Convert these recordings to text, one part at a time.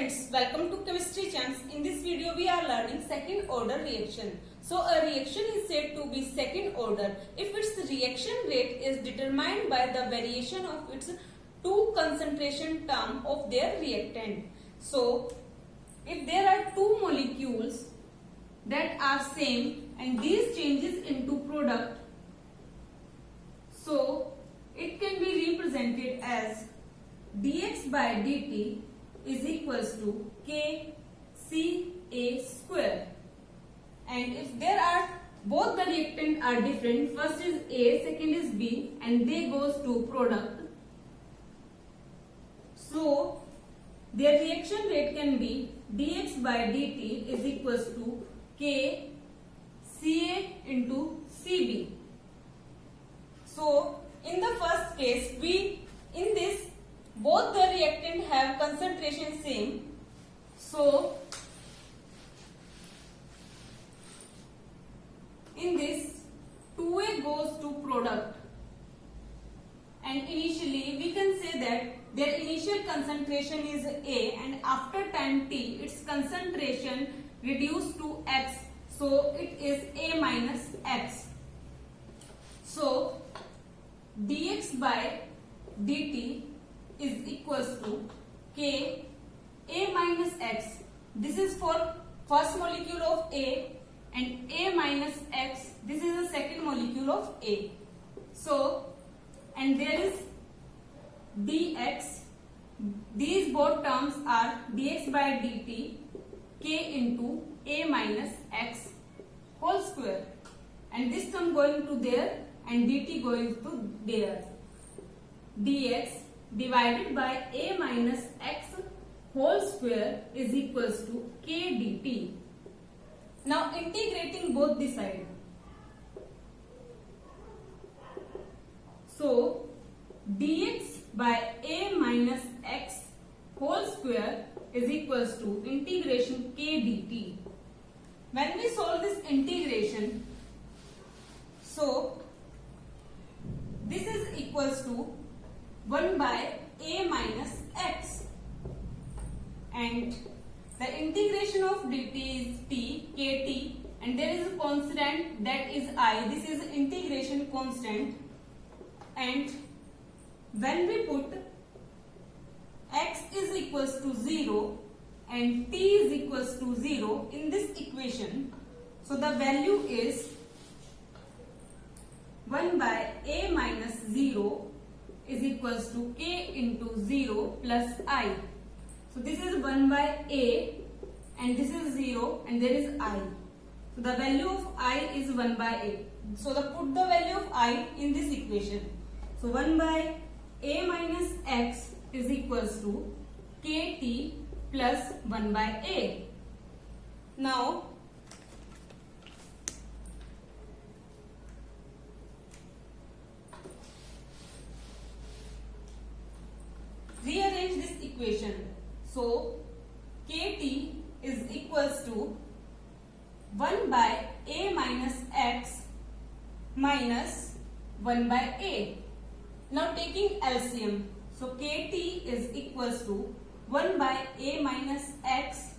friends, welcome to Chemistry Champs. In this video we are learning second order reaction. So a reaction is said to be second order if its reaction rate is determined by the variation of its two concentration term of their reactant. So if there are two molecules that are same and these changes into product, so it can be represented as dx by dt is equals to kCa square. And if there are both the reactant are different, first is A, second is B, and they goes to product. So their reaction rate can be dx by dt is equals to kCa into Cb. So in the first case, both the reactant have concentration same. So in this 2A goes to product, and initially we can say that their initial concentration is A, and after time t its concentration reduced to X, so it is A minus X. So dx by dt is equals to K A minus X. This is for first molecule of A, and A minus X, this is the second molecule of A. So, and there is dx. These both terms are dx by dt K into A minus X whole square, and this term going to there and dt going to there. Dx divided by A minus X whole square is equals to k dt. Now integrating both the side. So dx by A minus X whole square is equals to integration k dt. When we solve this integration, so this is equals to 1 by A minus X, and the integration of dt is t, kt, and there is a constant that is I. This is integration constant, and when we put x is equals to 0 and t is equals to 0 in this equation, so the value is 1 by A minus 0 is equals to k into 0 plus I. So this is 1 by A and this is 0 and there is I. So the value of I is 1 by A. So put the value of I in this equation. So 1 by A minus X is equals to kt plus 1 by A. Now rearrange this equation. So kt is equals to 1 by A minus X minus 1 by A. Now taking LCM. So kt is equals to 1 by A minus X,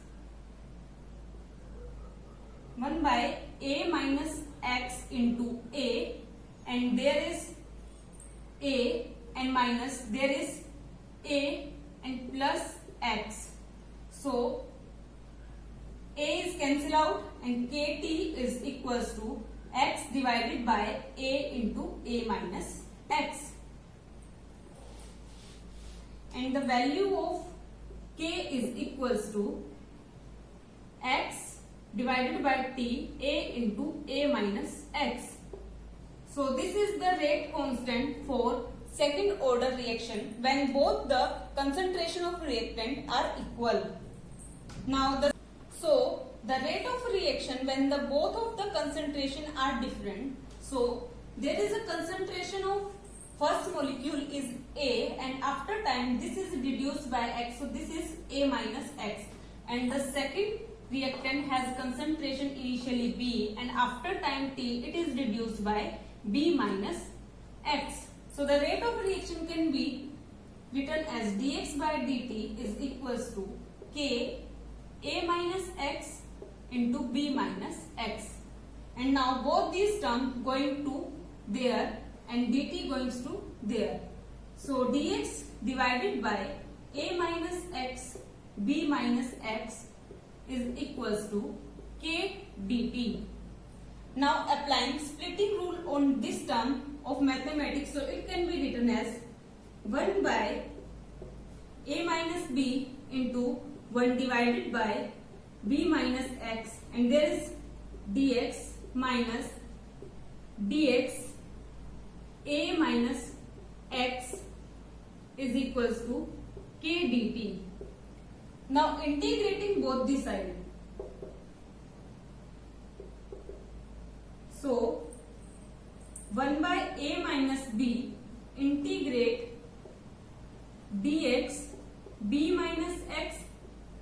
1 by A minus X into A, and there is A and minus, there is A and plus X. So A is cancelled out and kt is equals to X divided by A into A minus X. And the value of k is equals to X divided by t, A into A minus X. So this is the rate constant for second order reaction when both the concentration of reactant are equal. Now the rate of reaction when the both of the concentration are different. So there is a concentration of first molecule is A, and after time this is reduced by X, so this is A minus X, and the second reactant has concentration initially B, and after time t it is reduced by B minus X. So the rate of reaction can be written as dx by dt is equals to k a minus x into b minus x. And now both these terms going to there and dt goes to there. So dx divided by a minus x b minus x is equals to k dt. Now applying splitting rule on this term of mathematics, so it can be written as 1 by a minus b into 1 divided by b minus x, and there is dx minus dx a minus x is equals to k dt. Now integrating both the sides. So 1 by a minus b integrate dx b minus x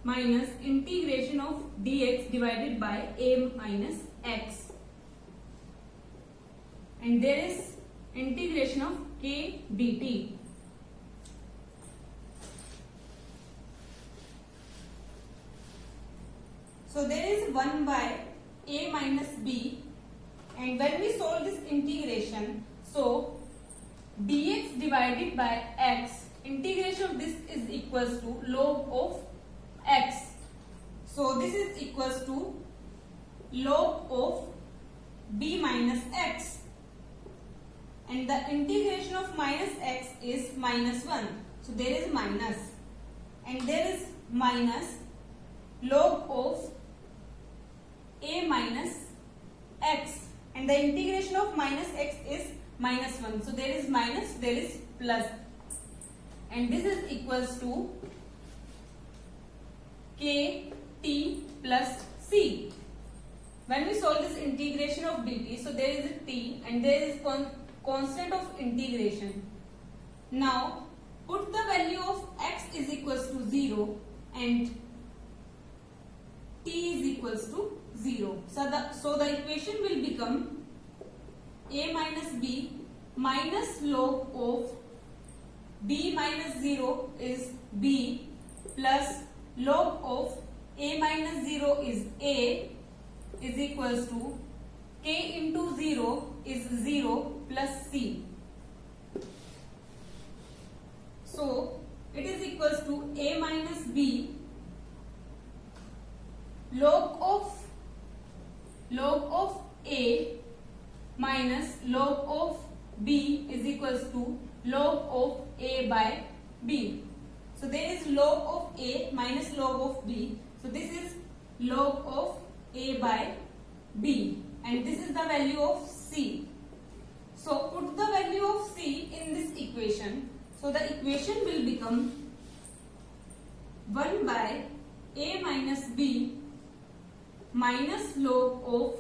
minus integration of dx divided by a minus x, and there is integration of k dt. So there is 1 by a minus b, and when we solve this integration, so dx divided by x, integration of this is equals to log of x. So this is equals to log of b minus x, and the integration of minus x is minus 1. So there is minus, and there is minus log of a minus x, and the integration of minus x is minus 1. So there is minus, there is plus, and this is equals to k t plus c. When we solve this integration of dt, so there is a t and there is constant of integration. Now put the value of x is equals to 0 and t is equals to 0. So the equation will become a minus b minus log of b minus 0 is b plus log of a minus 0 is a is equals to k into 0 is 0 plus c. So it is equals to a minus b log of a minus log of b is equals to log of a by b. So there is log of a minus log of b. So this is log of a by b, and this is the value of c. So put the value of c in this equation. So the equation will become 1 by a minus b minus log of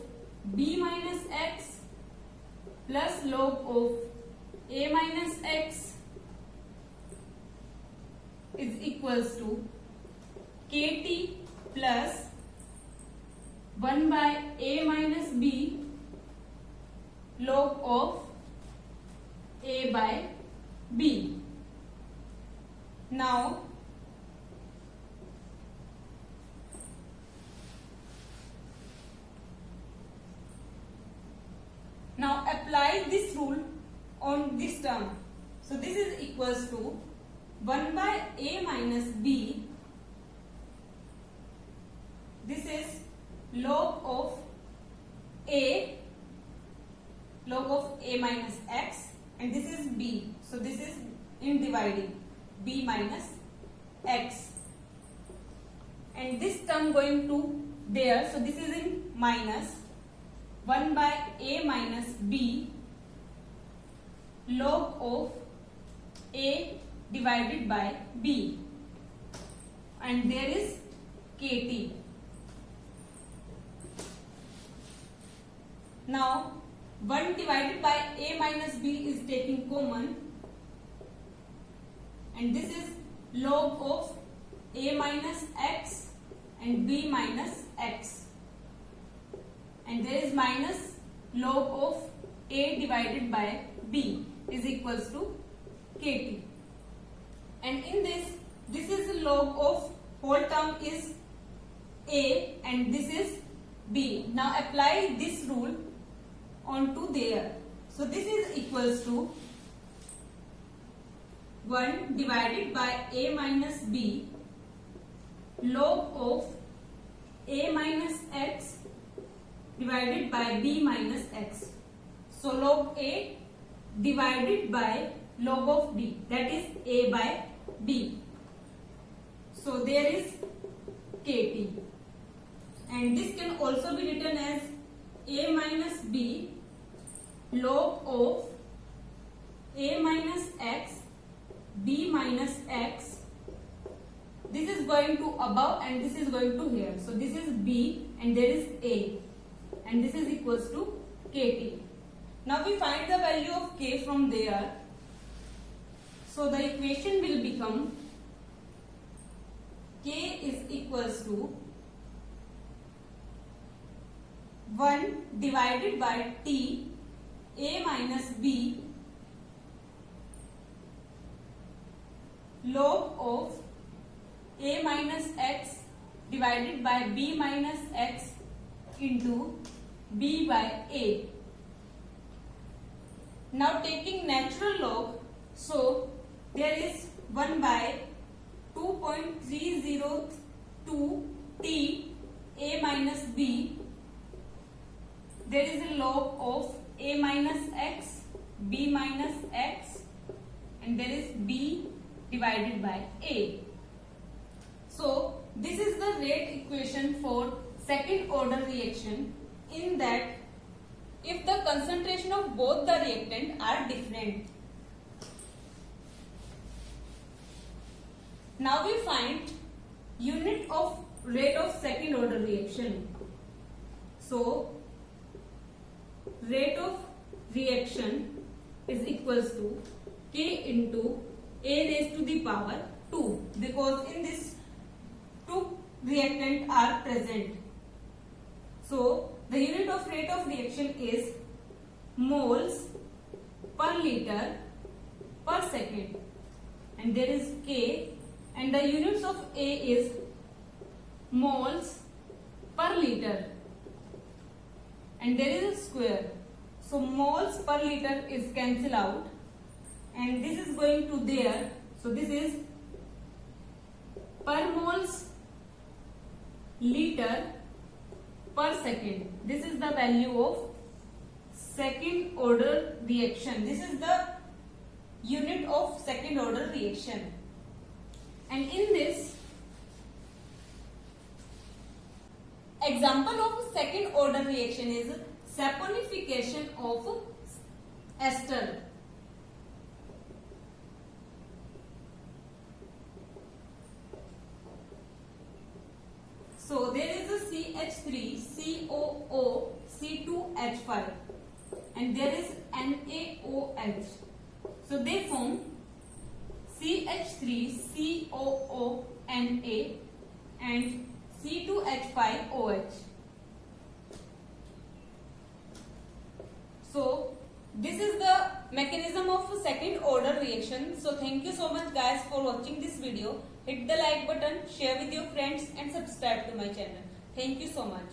b minus x plus log of a minus x is equals to kt plus 1 by a minus b log of a by b. Now apply this rule on this term. So this is equals to 1 by a minus b. This is log of a minus x, and this is b. So this is in dividing b minus x, and this term going to there. So this is in minus 1 by a minus b log of a divided by b, and there is kt. Now 1 divided by a minus b is taking common, and this is log of a minus x and b minus x, and there is minus log of a divided by b is equals to kt, and in this is log of whole term is A and this is B. Now apply this rule onto there. So this is equals to 1 divided by A minus B log of A minus X divided by B minus X. So log A divided by log of B, that is A by B. So there is KT, and this can also be written as A minus B log of A minus X B minus X. This is going to above and this is going to here. So this is B and there is A, and this is equals to KT. Now we find the value of K from there. So the equation will become K is equals to 1 divided by T A minus B log of A minus X divided by B minus X into B by A. Now taking natural log, so there is 1 by 2.302 T A minus B. There is a log of A minus X B minus X, and there is B divided by A. So this is the rate equation for second order reaction, in that if the concentration of both the reactant are different. Now we find unit of rate of second order reaction. So rate of reaction is equals to K into A raised to the power 2, because in this 2 reactant are present. So the unit of rate of reaction is moles per liter per second, and there is K, and the units of A is moles per liter, and there is a square. So moles per liter is cancel out, and this is going to there. So this is per moles liter per second. This is the value of second order reaction. This is the unit of second order reaction. And in this example of second order reaction is saponification of ester. So there is a CH3COO C2H5 and there is NaOH. So they form CH3COO Na and C2H5OH. So this is the mechanism of second order reaction. So thank you so much guys for watching this video. Hit the like button, share with your friends and subscribe to my channel. Thank you so much.